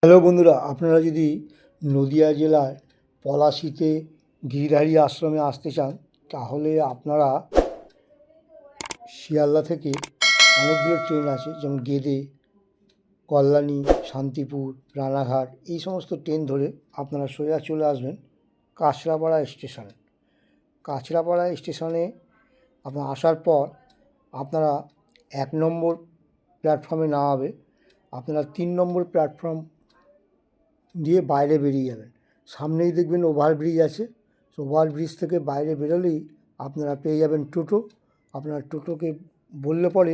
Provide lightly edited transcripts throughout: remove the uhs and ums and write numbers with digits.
Hello বন্ধুরা, আপনারা যদি নদিয়া জেলার পলাশীতে গিরিধারী আশ্রমে আসতে চান তাহলে আপনারা শিয়ালদা থেকে অনেকগুলো ট্রেন আছে, যেমন গেদে, কল্যাণী, শান্তিপুর, রানাঘাট, এই সমস্ত ট্রেন ধরে আপনারা সোজা চলে আসবেন কাঁচরাপাড়া স্টেশনে। কাঁচরাপাড়া স্টেশনে আপনার আসার পর আপনারা 1 নম্বর প্ল্যাটফর্মে নামাবে। আপনারা 3 নম্বর প্ল্যাটফর্ম দিয়ে বাইরে বেরিয়ে যাবেন। সামনেই দেখবেন ওভারব্রিজ আছে। ওভারব্রিজ থেকে বাইরে বেরোলেই আপনারা পেয়ে যাবেন টোটো। আপনার টোটোকে বললে পরে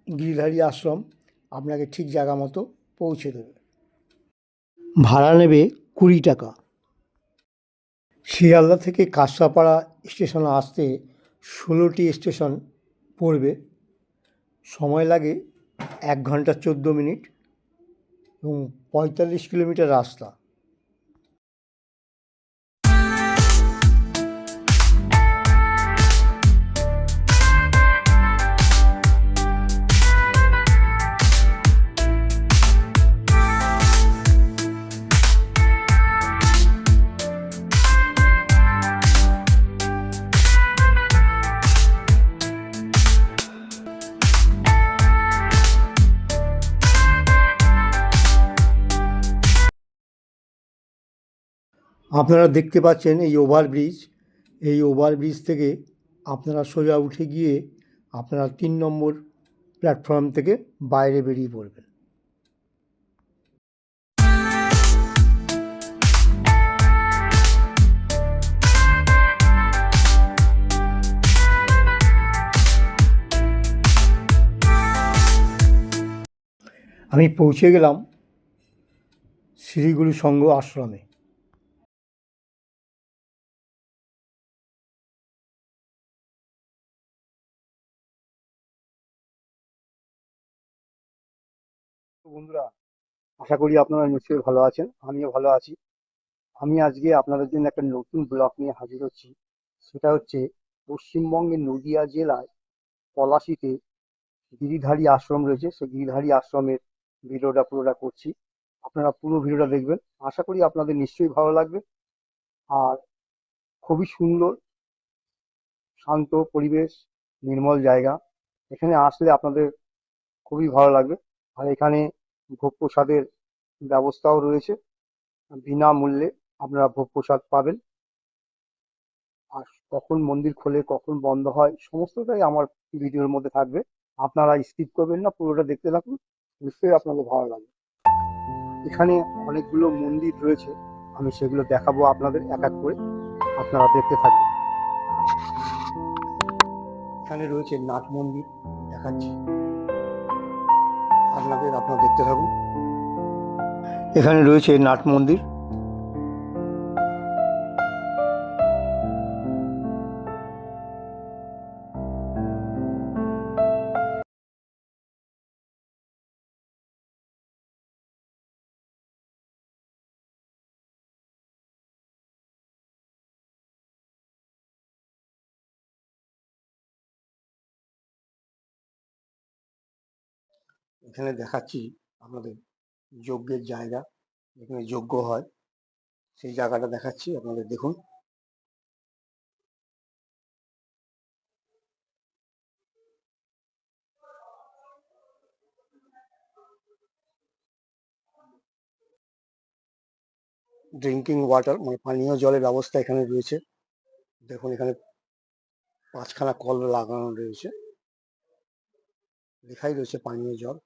গিরিধারী আশ্রম আপনাকে ঠিক জায়গা মতো পৌঁছে দেবে। ভাড়া নেবে 20 টাকা। শিয়ালদা থেকে কাঁচরাপাড়া স্টেশনে আসতে 16টি স্টেশন পড়বে। সময় লাগে 1 ঘন্টা 14 মিনিট এবং 45 কিলোমিটার রাস্তা। আপনারা দেখতে পাচ্ছেন এই ওভারব্রিজ। এই ওভারব্রিজ থেকে আপনারা সোজা উঠে গিয়ে আপনারা 3 নম্বর প্ল্যাটফর্ম থেকে বাইরে বেরিয়ে পড়বেন। আমি পৌঁছে গেলাম শ্রীগুরু সংঘ আশ্রমে। বন্ধুরা, আশা করি আপনারা নিশ্চয়ই ভালো আছেন, আমিও ভালো আছি। আমি আজকে আপনাদের জন্য একটা নতুন ব্লগ নিয়ে হাজির হচ্ছি। সেটা হচ্ছে পশ্চিমবঙ্গের নদিয়া জেলায় পলাশীতে গিরিধারী আশ্রম রয়েছে, সেই গিরিধারী আশ্রমের ভিডিওটা পুরোটা করছি। আপনারা পুরো ভিডিওটা দেখবেন, আশা করি আপনাদের নিশ্চয়ই ভালো লাগবে। আর খুবই সুন্দর, শান্ত পরিবেশ, নির্মল জায়গা। এখানে আসলে আপনাদের খুবই ভালো লাগবে। আর এখানে ভোগ প্রসাদের ব্যবস্থাও রয়েছে, বিনামূল্যে আপনারা ভোগ প্রসাদ পাবেন। আর কখন মন্দির খোলে, কখন বন্ধ হয়, সমস্তটাই আমার ভিডিওর মধ্যে থাকবে। আপনারা স্কিপ করবেন না, পুরোটা দেখতে থাকুন, নিশ্চয়ই আপনাদের ভালো লাগবে। এখানে অনেকগুলো মন্দির রয়েছে, আমি সেগুলো দেখাবো আপনাদের এক এক করে, আপনারা দেখতে থাকবেন। এখানে রয়েছে নাট মন্দির, দেখাচ্ছি আপনারা দেখতে থাকুন। এখানে রয়েছে নাট মন্দির। এখানে দেখাচ্ছি আপনাদের যজ্ঞের জায়গা, যেখানে যজ্ঞ হয়, সেই জায়গাটা দেখাচ্ছি, আপনাদের দেখুন। ড্রিঙ্কিং ওয়াটার মানে পানীয় জলের ব্যবস্থা এখানে রয়েছে। দেখুন এখানে 5খানা কল লাগানো রয়েছে, লেখাই রয়েছে পানীয় জল।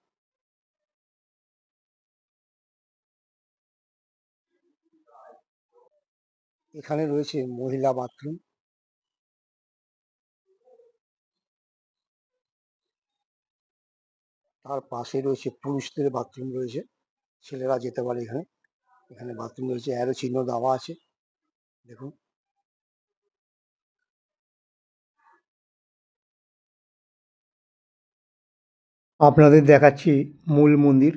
এখানে রয়েছে মহিলা বাথরুম। তার পাশে রয়েছে পুরুষদের বাথরুম রয়েছে, ছেলেরা যেতে পারে এখানে। এখানে বাথরুম রয়েছে, অ্যারো চিহ্ন দেওয়া আছে, দেখুন। আপনাদের দেখাচ্ছি মূল মন্দির।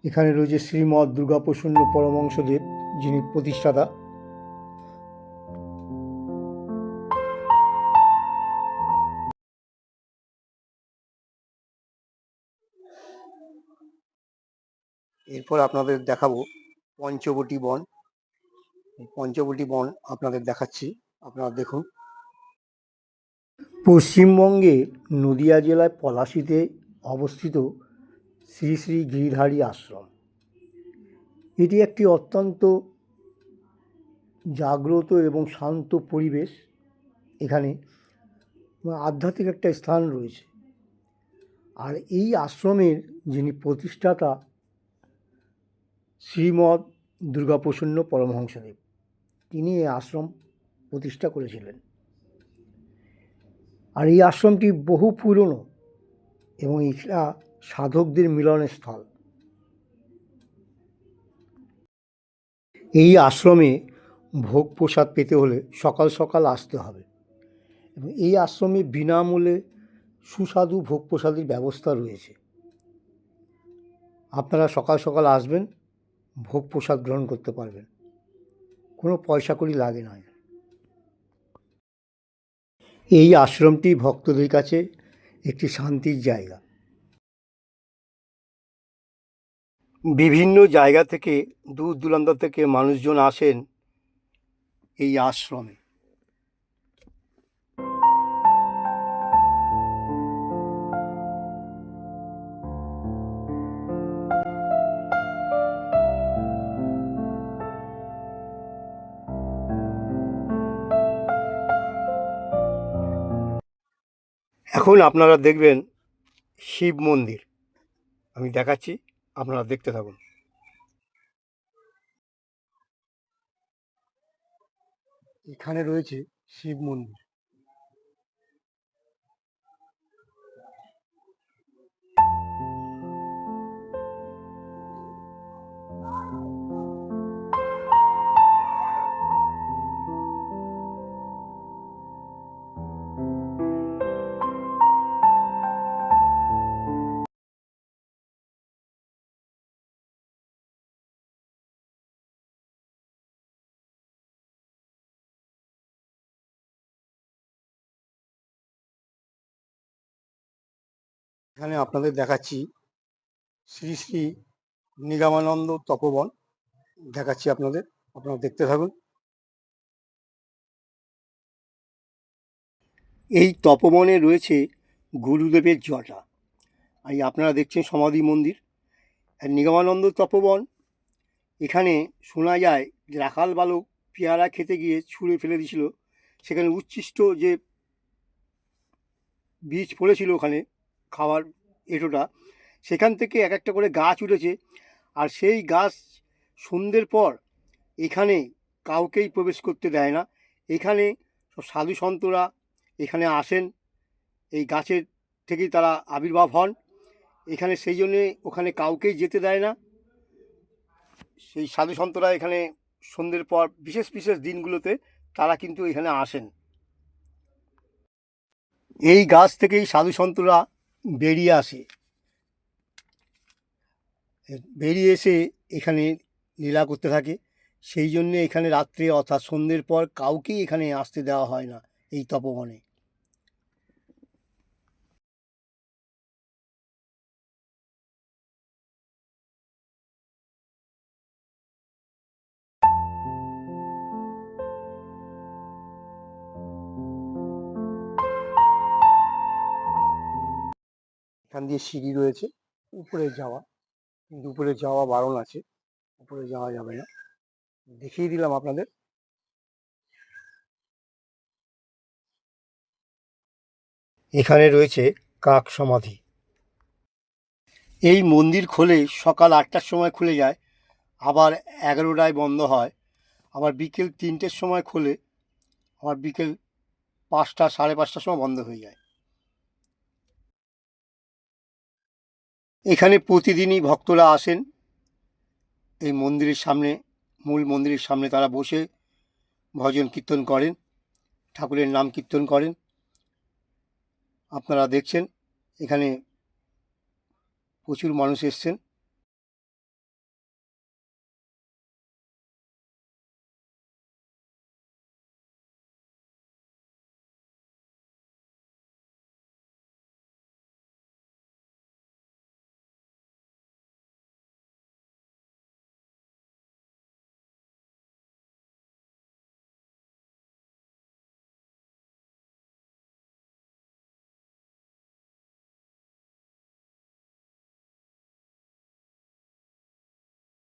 এখানে রয়েছে শ্রীমৎ দুর্গাপ্রসন্ন পরমহংসদেব, যিনি প্রতিষ্ঠাতা। এরপর আপনাদের দেখাবো পঞ্চবটী বন। এই পঞ্চবটী বন আপনাদের দেখাচ্ছি, আপনারা দেখুন। পশ্চিমবঙ্গের নদিয়া জেলায় পলাশীতে অবস্থিত শ্রী শ্রী গিরিধারী আশ্রম। এটি একটি অত্যন্ত জাগ্রত এবং শান্ত পরিবেশ। এখানে আধ্যাত্মিক একটা স্থান রয়েছে। আর এই আশ্রমের যিনি প্রতিষ্ঠাতা শ্রীমৎ দুর্গাপ্রসন্ন পরমহংসদেব, তিনি এই আশ্রম প্রতিষ্ঠা করেছিলেন। আর এই আশ্রমটি বহু পুরনো এবং এটা সাধকদের মিলনের স্থল। এই আশ্রমে ভোগ প্রসাদ পেতে হলে সকাল সকাল আসতে হবে এবং এই আশ্রমে বিনামূল্যে সুস্বাদু ভোগ প্রসাদের ব্যবস্থা রয়েছে। আপনারা সকাল সকাল আসবেন, ভোগ প্রসাদ গ্রহণ করতে পারবেন, কোনো পয়সা কড়ি লাগে না। এই আশ্রমটি ভক্তদের কাছে একটি শান্তির জায়গা। বিভিন্ন জায়গা থেকে, দূর দূরান্ত থেকে মানুষজন আসেন এই আশ্রমে। এখন আপনারা দেখবেন শিব মন্দির, আমি দেখাচ্ছি, আপনারা দেখতে থাকুন। এখানে রয়েছে শিব মন্দির। এখানে আপনাদের দেখাচ্ছি শ্রী শ্রী নিগমানন্দ তপবন, দেখাচ্ছি আপনাদের, আপনারা দেখতে থাকুন। এই তপবনে রয়েছে গুরুদেবের জটা। এই আপনারা দেখছেন সমাধি মন্দির। আর নিগমানন্দ তপবন, এখানে শোনা যায় যে রাখাল বালক পেয়ারা খেতে গিয়ে ছুঁড়ে ফেলে দিয়েছিল, সেখানে উচ্ছিষ্ট যে বীজ পড়েছিল ওখানে খাওয়ার এঁটোটা, সেখান থেকে এক একটা করে গাছ উঠেছে। আর সেই গাছ সন্ধ্যের পর এখানে কাউকেই প্রবেশ করতে দেয় না। এখানে সব সাধু সন্তরা এখানে আসেন, এই গাছের থেকেই তারা আবির্ভাব হন এখানে, সেই জন্যে ওখানে কাউকেই যেতে দেয় না। সেই সাধু সন্তরা এখানে সন্ধ্যের পর বিশেষ বিশেষ দিনগুলোতে তারা কিন্তু এখানে আসেন। এই গাছ থেকেই সাধু সন্তরা বেরিয়ে আসে, বেরিয়ে এসে এখানে লীলা করতে থাকে। সেই জন্যে এখানে রাত্রে অর্থাৎ সন্ধ্যের পর কাউকেই এখানে আসতে দেওয়া হয় না এই তপবনে। এখান দিয়ে সিঁড়ি রয়েছে উপরে যাওয়া, কিন্তু উপরে যাওয়া বারণ আছে, উপরে যাওয়া যাবে না, দেখিয়ে দিলাম আপনাদের। এখানে রয়েছে কাক সমাধি। এই মন্দির খোলে সকাল 8টার সময় খুলে যায়, আবার 11টায় বন্ধ হয়, আবার বিকেল 3টের সময় খোলে, আবার বিকেল 5টা 5:30টার সময় বন্ধ হয়ে যায়। এখানে প্রতিদিনই ভক্তরা আসেন এই মন্দিরের সামনে, মূল মন্দিরের সামনে তারা বসে ভজন কীর্তন করেন, ঠাকুরের নাম কীর্তন করেন। আপনারা দেখছেন এখানে প্রচুর মানুষ এসছেন।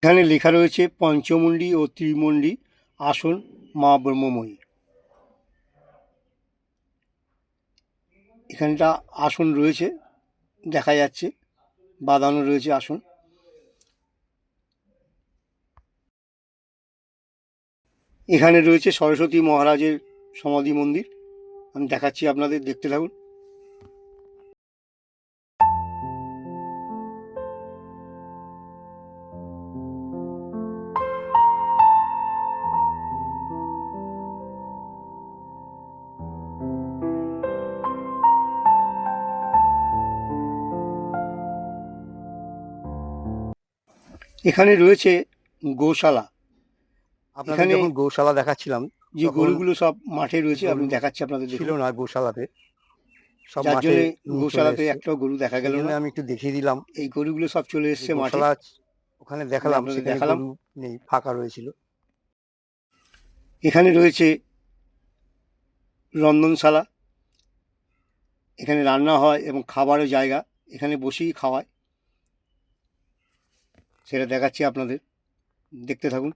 এখানে লেখা রয়েছে পঞ্চমুণ্ডী ও ত্রিমুণ্ডী আসন মা ব্রহ্মময়ী। এখানটা আসন রয়েছে, দেখা যাচ্ছে বাঁধানো রয়েছে আসন। এখানে রয়েছে সরস্বতী মহারাজের সমাধি মন্দির, আমি দেখাচ্ছি আপনাদের, দেখতে থাকুন। এখানে রয়েছে গোশালা। আপনাদের যখন গৌশালা দেখাচ্ছিলাম, যে গরুগুলো সব মাঠে রয়েছে, আমি দেখাচ্ছি আপনাদের, ছিল না গৌশালাতে, সব যার জন্য গৌশালাতে একটাও গরু দেখা গেল না। আমি একটু দেখিয়ে দিলাম, এই গরুগুলো সব চলে এসছে মাঠে। ওখানে দেখালাম, দেখালাম নেই, ফাঁকা রয়েছিল। এখানে রয়েছে রন্ধনশালা, এখানে রান্না হয় এবং খাবারের জায়গা, এখানে বসেই খাওয়ায়, সেটা দেখাচ্ছি আপনাদের, দেখতে থাকুন।